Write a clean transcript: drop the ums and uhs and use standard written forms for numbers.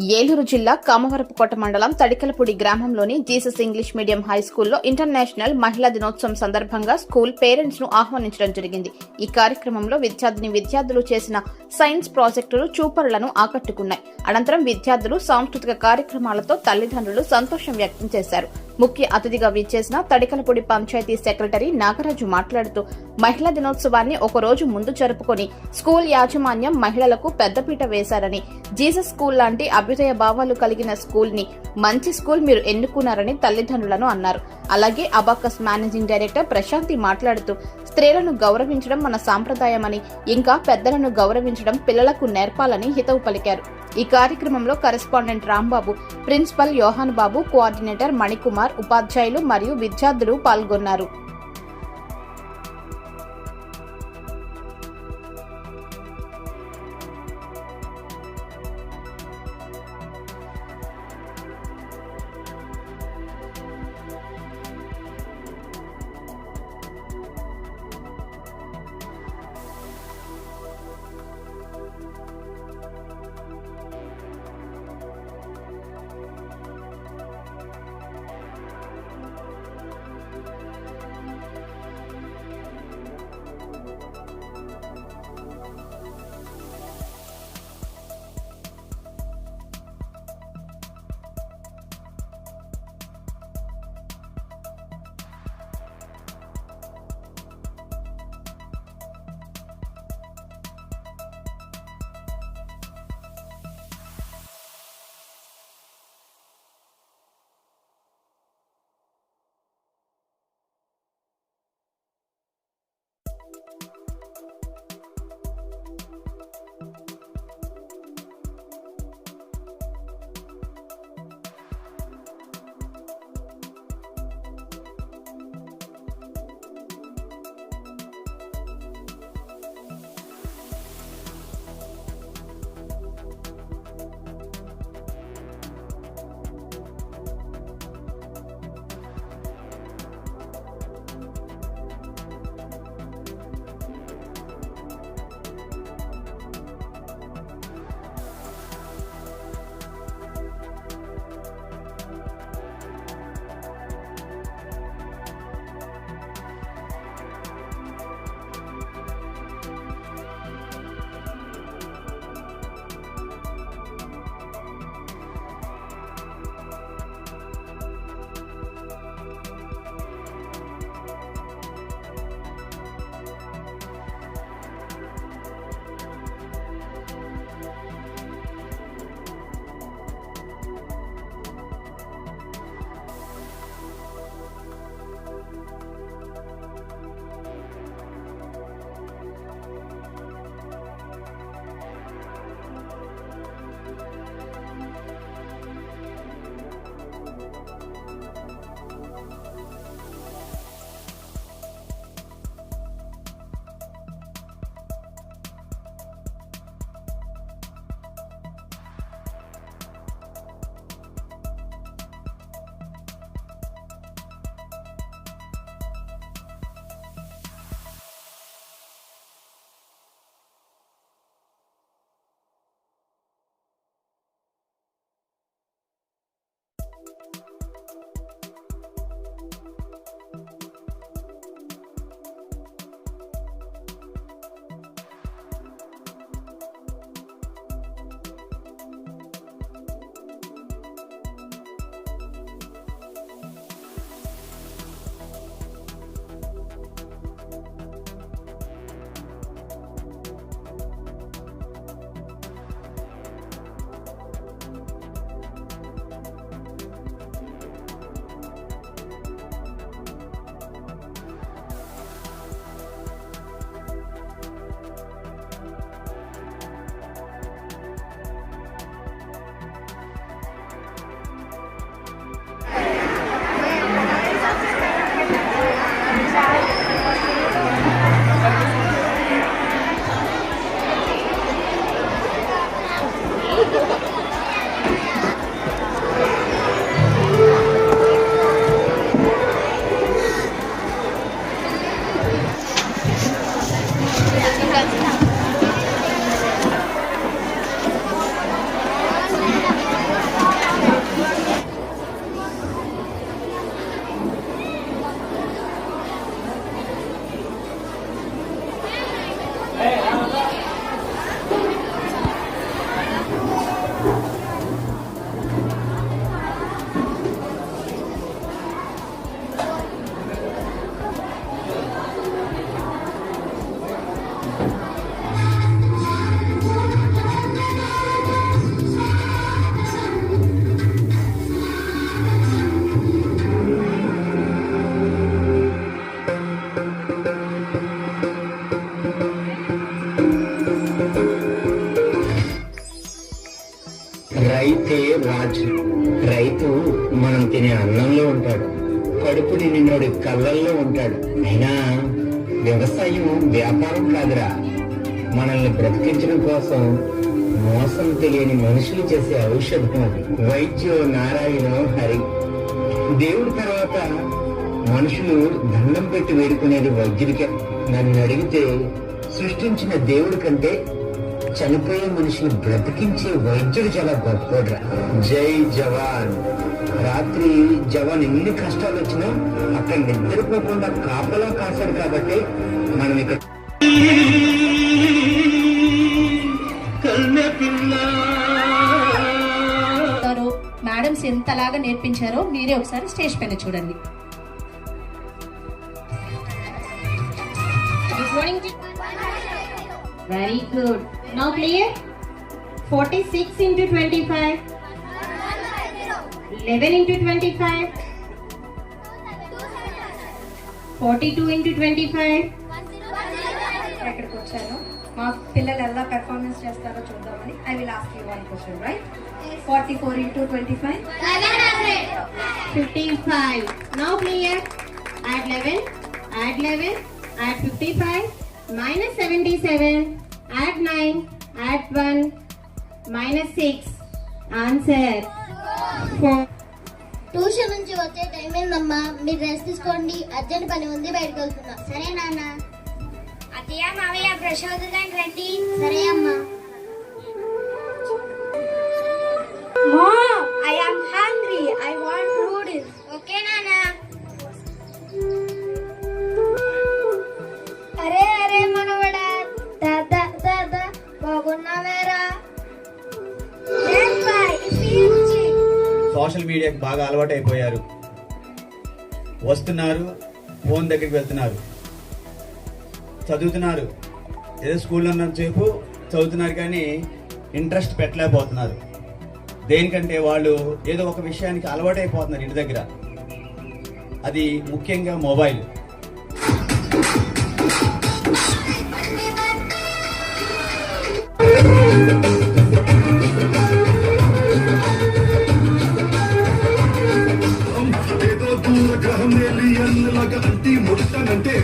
ఏలూరు జిల్లా కామవరపుకోట మండలం తడికలపూడి గ్రామంలోని జీసస్ ఇంగ్లీష్ మీడియం హై స్కూల్లో ఇంటర్నేషనల్ మహిళా దినోత్సవం సందర్భంగా స్కూల్ పేరెంట్స్ ను ఆహ్వానించడం జరిగింది. ఈ కార్యక్రమంలో విద్యార్థులు చేసిన సైన్స్ ప్రాజెక్టులు చూపరులను ఆకట్టుకున్నాయి. అనంతరం విద్యార్థులు సాంస్కృతిక కార్యక్రమాలతో తల్లిదండ్రులు సంతోషం వ్యక్తం చేశారు. ముఖ్య అతిథిగా విచ్చేసిన తడికలపూడి పంచాయతీ సెక్రటరీ నాగరాజు మాట్లాడుతూ మహిళా దినోత్సవాన్ని ఒక రోజు ముందు జరుపుకొని స్కూల్ యాజమాన్యం మహిళలకు పెద్దపీట వేశారని, జీసస్ స్కూల్ లాంటి అభ్యుదయ భావాలు కలిగిన స్కూల్ ని మంచి స్కూల్ మీరు ఎన్నుకున్నారని తల్లిదండ్రులను అన్నారు. అలాగే అబాకస్ మేనేజింగ్ డైరెక్టర్ ప్రశాంతి మాట్లాడుతూ స్త్రీలను గౌరవించడం మన సాంప్రదాయమని, ఇంకా పెద్దలను గౌరవించడం పిల్లలకు నేర్పాలని హితవు పలికారు. ఈ కార్యక్రమంలో కరెస్పాండెంట్ రాంబాబు, ప్రిన్సిపల్ యోహాన్ బాబు, కోఆర్డినేటర్ మణికుమార్, ఉపాధ్యాయులు మరియు విద్యార్థులు పాల్గొన్నారు. రైతే రాజు. రైతు మనం తినే అన్నంలో ఉంటాడు, కడుపు నిండినోడి కళ్ళల్లో ఉంటాడు. అయినా వ్యవసాయం వ్యాపారం కాదురా, మనల్ని బ్రతికించడం కోసం మోసం తెలియని మనుషులు చేసే ఔషధం అది. వైద్యో నారాయణో హరి. దేవుడి తర్వాత మనుషులు దండం పెట్టి వేడుకునేది వైద్యుడికే. నన్ను అడిగితే సృష్టించిన దేవుడి కంటే చనిపోయే మనుషులు బ్రతికించే వైద్యుడు చాలా గొప్పడ్రా. జై జవాన్. రాత్రి జవాన్ ఎన్ని కష్టాలు వచ్చినా అక్కడ నిద్రపోకుండా కాపలా కాశాడు కాబట్టి మనం ఇక్కడ మేడమ్స్ ఎంతలాగా నేర్పించారో మీరే ఒకసారి స్టేజ్ పైన చూడండి. Very good. Now clear. 46 into 25, 11 into 25, 42 into 25. ఎక్కడికి వచ్చాను? మా పిల్లలు ఎలా పెర్ఫార్మెన్స్ చేస్తారో చూద్దామని. I will ask you one question, right? 44 into 25, 55. Now clear. Add 11, add 11, add 55, minus 77, add 9, add 1, minus 6. Answer 4. Tuition నుంచి వచ్చే టైం ఏందమ్మా, మీరు రెస్ట్ తీసుకోండి, అర్జెంట్ పని ఉంది, బయటకు వెళ్తున్నా. సరే నాన్న. అత్తయ్య మావయ్య ఫ్రెష్ అవుతుందని రండి. సరే అమ్మా. Mom, I am hungry. I want noodles. Okay, Nana. అరే అరే మనవడా, దాదా దాదా బాగున్నావేరా? సోషల్ మీడియాకి బాగా అలవాటు అయిపోయారు. వస్తున్నారు, ఫోన్ దగ్గరికి వెళ్తున్నారు, చదువుతున్నారు. ఏదో స్కూల్లో ఉన్నంతసేపు చదువుతున్నారు కానీ ఇంట్రెస్ట్ పెట్టలేకపోతున్నారు. దేనికంటే వాళ్ళు ఏదో ఒక విషయానికి అలవాటు అయిపోతున్నారు ఇంటి దగ్గర. అది ముఖ్యంగా మొబైల్. ఏదో దూర గ్రహం ఏలియన్ లాగా అంటి ముట్టనంటే